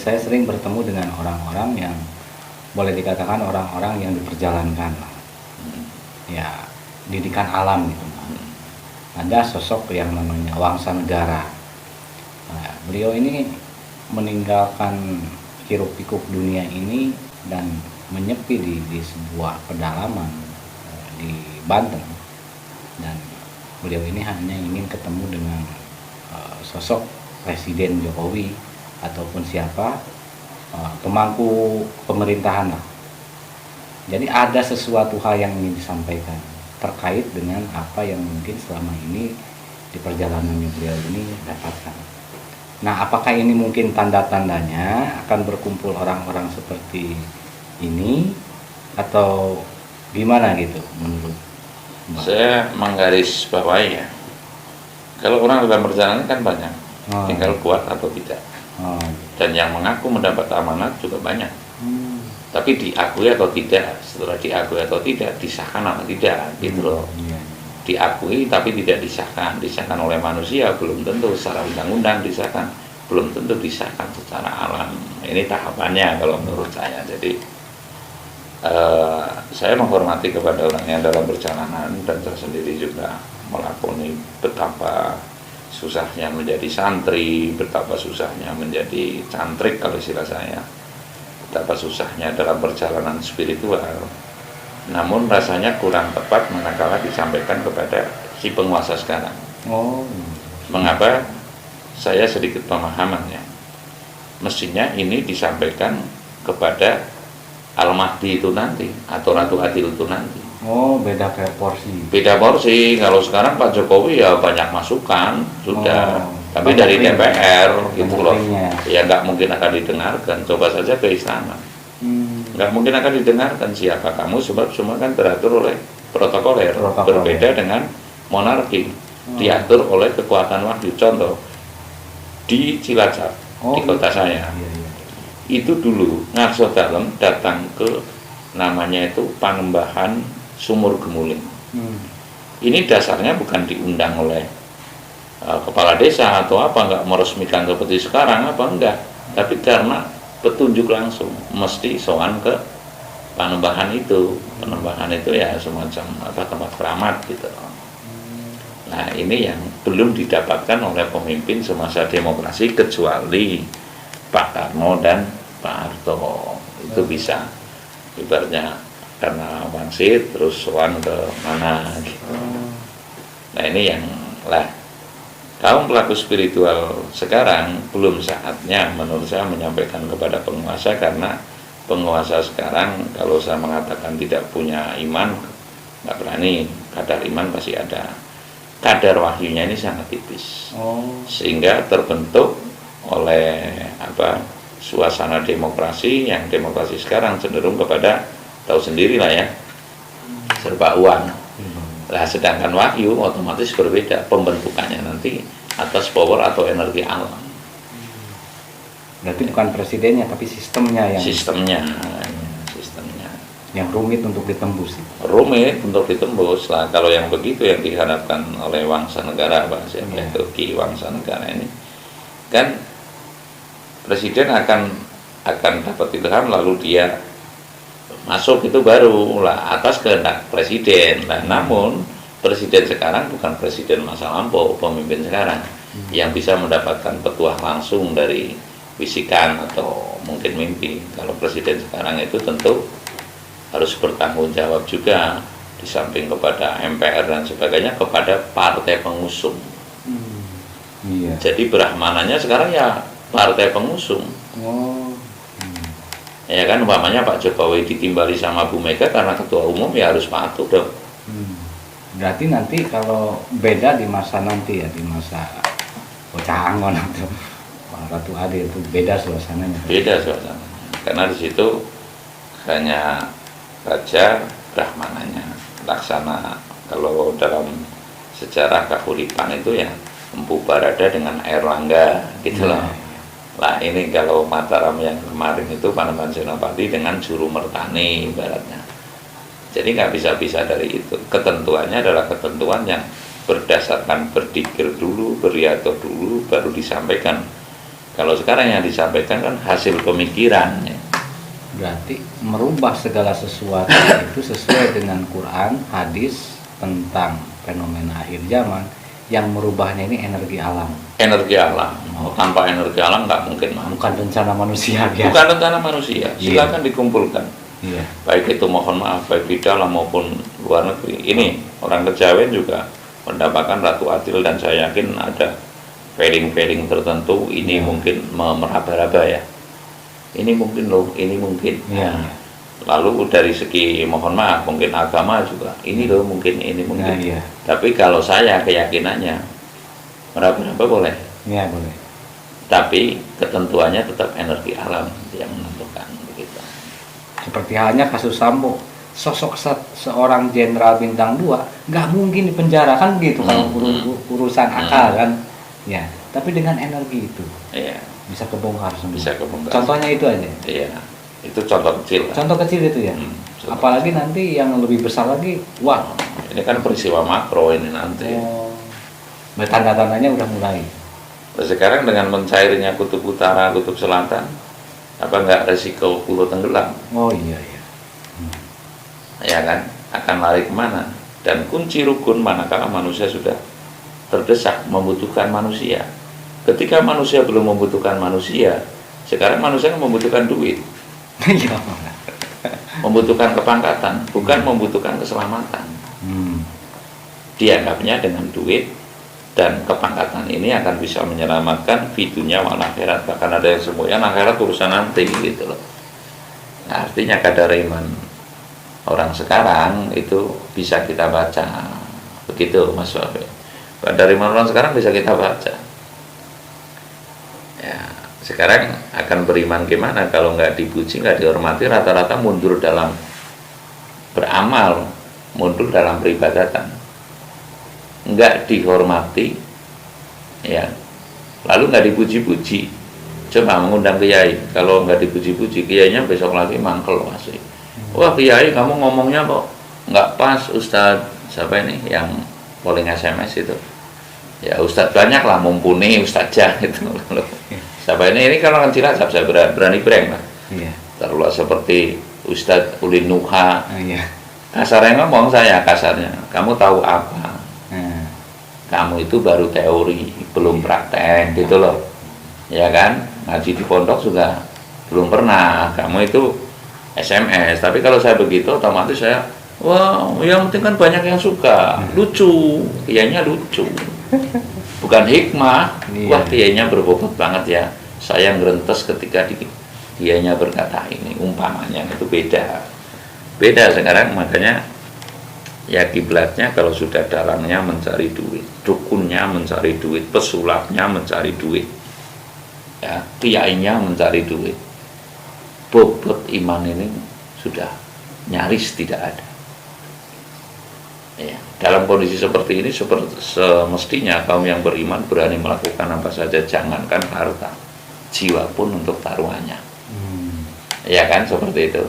saya sering bertemu dengan orang-orang yang boleh dikatakan orang-orang yang diperjalankan, ya didikan alam gitu. Ada sosok yang namanya Wangsa Negara. Nah, beliau ini meninggalkan hiruk pikuk dunia ini dan menyepi di sebuah pedalaman di Banten, dan beliau ini hanya ingin ketemu dengan sosok Presiden Jokowi ataupun siapa pemangku pemerintahan lah. Jadi ada sesuatu hal yang ingin disampaikan terkait dengan apa yang mungkin selama ini di perjalanannya beliau ini dapatkan. Nah, apakah ini mungkin tanda-tandanya akan berkumpul orang-orang seperti ini atau gimana gitu menurut Mbak? Saya menggaris bawahi ya, kalau orang dalam perjalanan kan banyak, tinggal kuat atau tidak. Dan yang mengaku mendapat amanat juga banyak. Tapi diakui atau tidak, setelah diakui atau tidak, disahkan atau tidak, gitu loh. Diakui tapi tidak disahkan oleh manusia, belum tentu secara undang-undang disahkan, belum tentu disahkan secara alam. Ini tahapannya kalau menurut saya. Jadi saya menghormati kepada orang yang dalam perjalanan, dan saya sendiri juga melakoni betapa susahnya menjadi santri, betapa susahnya menjadi cantrik kalau istilah saya, betapa susahnya dalam perjalanan spiritual. Namun rasanya kurang tepat manakala disampaikan kepada si penguasa sekarang. Mengapa? Saya sedikit pemahamannya. Mestinya ini disampaikan kepada Al-Mahdi itu nanti, atau Ratu Adil itu nanti. Beda kayak porsi. Beda porsi. Kalau sekarang Pak Jokowi ya banyak masukan sudah, tapi dari DPR gitu loh. Ya nggak mungkin akan didengarkan. Coba saja ke istana, nggak mungkin akan didengarkan siapa kamu, sebab semua kan teratur oleh protokoler. Berbeda dengan monarki, diatur oleh kekuatan wahyu. Contoh di Cilacap, di kota saya, itu dulu Ngarso Dalem datang ke namanya itu Panembahan Sumur Gemuling. Ini dasarnya bukan diundang oleh kepala desa atau apa, nggak meresmikan seperti sekarang apa enggak, tapi karena petunjuk langsung, mesti sowan ke Panembahan itu. Panembahan itu ya semacam tempat keramat gitu. Nah, ini yang belum didapatkan oleh pemimpin semasa demokrasi kecuali Pak Karno dan Pak Harto. Itu bisa ibaratnya karena wangsit terus sowan ke mana gitu. Nah, ini yang lah kaum pelaku spiritual sekarang belum saatnya menurut saya menyampaikan kepada penguasa, karena penguasa sekarang kalau saya mengatakan tidak punya iman, nggak berani. Kadar iman pasti ada, kadar wahyunya ini sangat tipis, sehingga terbentuk oleh suasana demokrasi, yang demokrasi sekarang cenderung kepada tahu sendirilah ya, serba uang. Nah, sedangkan wahyu otomatis berbeda pembentukannya nanti atas power atau energi alam. Berarti bukan presidennya tapi sistemnya yang rumit untuk ditembus. Lah, kalau yang begitu yang diharapkan oleh Wangsa Negara, itu Ki Wangsa Negara ini kan presiden akan dapat ilham lalu dia masuk, itu baru lah atas kehendak presiden. Nah, namun presiden sekarang bukan presiden masa lampau, pemimpin sekarang yang bisa mendapatkan petuah langsung dari bisikan atau mungkin mimpi. Kalau presiden sekarang itu tentu harus bertanggung jawab juga, di samping kepada MPR dan sebagainya, kepada partai pengusung. Jadi brahmananya sekarang ya partai pengusung. Ya kan, umpamanya Pak Jokowi ditimbali sama Bu Mega karena ketua umum, ya harus patuh dong. Berarti nanti kalau beda di masa nanti ya, di masa Bocah Angon atau Ratu Adil, itu beda suasananya. Karena di situ hanya raja brahmananya, laksana. Kalau dalam sejarah Kahuripan itu ya Empu Barada dengan Airlangga gitu loh. Lah, ini kalau Mataram yang kemarin itu Panembahan Senopati dengan Juru Mertani ibaratnya. Jadi nggak bisa-bisa dari itu. Ketentuannya adalah ketentuan yang berdasarkan berpikir dulu, beriatur dulu, baru disampaikan Kalau sekarang yang disampaikan kan hasil pemikiran ya. Berarti merubah segala sesuatu itu sesuai dengan Quran, hadis tentang fenomena akhir zaman. Yang merubahnya ini energi alam. Energi alam. Tanpa energi alam nggak mungkin. Bukan rencana manusia biasa. Bukan rencana manusia. Silakan dikumpulkan. Iya. Baik itu mohon maaf baik di dalam maupun luar negeri. Ini orang Kejawen juga mendapatkan Ratu Adil, dan saya yakin ada feeling-feeling tertentu. Ini mungkin meraba-raba ya. Ini mungkin loh, ini mungkin. Iya. Lalu dari segi mohon maaf mungkin agama juga. Ini loh mungkin, ini mungkin. Iya. Tapi kalau saya keyakinannya meraba-raba boleh. Iya boleh. Tapi ketentuannya tetap energi alam yang menentukan begitu. Seperti halnya kasus Sambo, sosok seorang jenderal bintang 2 nggak mungkin dipenjara kan begitu kalau urusan akal kan. Ya, tapi dengan energi itu bisa kebongkar semua. Bisa kebongkar. Contohnya itu aja. Iya, itu contoh kecil. Contoh kecil itu ya. Apalagi nanti yang lebih besar lagi, wah. Ini kan peristiwa makro ini nanti. Tanda-tandanya udah mulai. Sekarang dengan mencairnya kutub utara, kutub selatan, apa nggak resiko pulau tenggelam? Oh iya. Ya kan, akan lari kemana? Dan kunci rukun manakala manusia sudah terdesak membutuhkan manusia. Ketika manusia belum membutuhkan manusia, sekarang manusia membutuhkan duit, membutuhkan kepangkatan, bukan membutuhkan keselamatan. Dianggapnya dengan duit dan kepangkatan ini akan bisa menyelamatkan dunia wal akhirat. Bahkan ada yang semuanya akhirat urusan nanti gitu loh. Nah, artinya kadar iman orang sekarang itu bisa kita baca begitu Mas Wafi. Kadar iman orang sekarang bisa kita baca. Ya, sekarang akan beriman gimana kalau nggak dipuji, nggak dihormati, rata-rata mundur dalam beramal, mundur dalam peribadatan, nggak dihormati, ya, lalu nggak dipuji-puji. Coba mengundang kiai, kalau nggak dipuji-puji, kiainya besok lagi mangkel masih. Wah kiai, kamu ngomongnya kok nggak pas, Ustadz siapa ini yang polling SMS itu? Ya Ustadz banyak lah, mumpuni Ustadzah itu. Siapa ini kalau kan Cilacap saya berani breng lah. Terlalu seperti Ustadz Ulin Nuha. Kasarnya ngomong saya kasarnya, kamu tahu apa? Kamu itu baru teori, belum praktek gitu loh. Ya kan, ngaji di pondok juga belum pernah. Kamu itu SMS, tapi kalau saya begitu otomatis saya, wah, yang penting kan banyak yang suka, lucu, kiainya lucu, bukan hikmah. Wah, kiainya berbobot banget ya. Saya ngerentes ketika kiainya berkata ini, umpamanya itu beda sekarang. Makanya ya kiblatnya kalau sudah dalangnya mencari duit, dukunnya mencari duit, pesulapnya mencari duit, ya kiainya mencari duit, bobot iman ini sudah nyaris tidak ada. Ya, dalam kondisi seperti ini semestinya kaum yang beriman berani melakukan apa saja, jangankan harta, jiwa pun untuk taruhannya. Ya kan, seperti itu.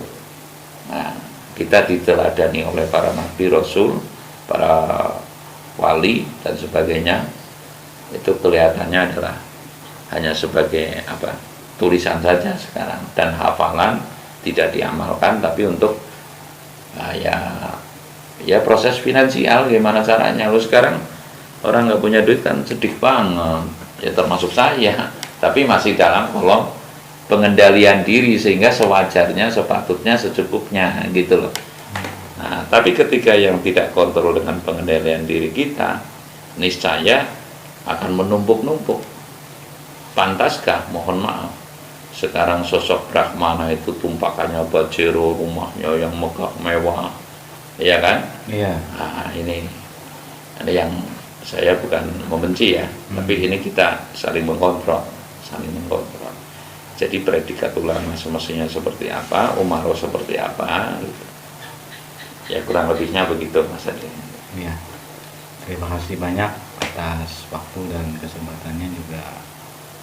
Nah, kita diteladani oleh para nabi, rasul, para wali dan sebagainya. Itu kelihatannya adalah hanya sebagai apa, tulisan saja sekarang, dan hafalan tidak diamalkan, tapi untuk ya proses finansial gimana caranya. Lu sekarang orang nggak punya duit kan sedih banget ya, termasuk saya, tapi masih dalam kolom pengendalian diri sehingga sewajarnya, sepatutnya, secukupnya gitu loh. Nah, tapi ketika yang tidak kontrol dengan pengendalian diri kita, niscaya akan menumpuk-numpuk. Pantaskah, mohon maaf, sekarang sosok Brahmana itu tumpakannya bajero, rumahnya yang megah mewah, ya kan? Iya. Nah, ini ada yang saya bukan membenci ya, tapi ini kita saling mengkontrol. Jadi predikat ulama semestinya seperti apa, umaro seperti apa, gitu. Ya kurang lebihnya begitu Mas Adi. Iya. Terima kasih banyak atas waktu dan kesempatannya juga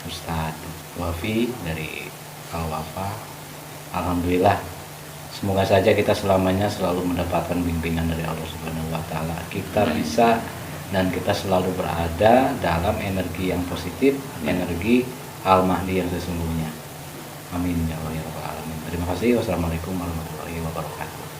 Ustadz Wafi dari Al-Wafa. Alhamdulillah, semoga saja kita selamanya selalu mendapatkan bimbingan dari Allah Subhanahu wa Ta'ala. Kita bisa dan kita selalu berada dalam energi yang positif, energi Al-Mahdi yang sesungguhnya. Amin ya Allah ya Rabbal Alamin. Terima kasih. Wassalamualaikum warahmatullahi wabarakatuh.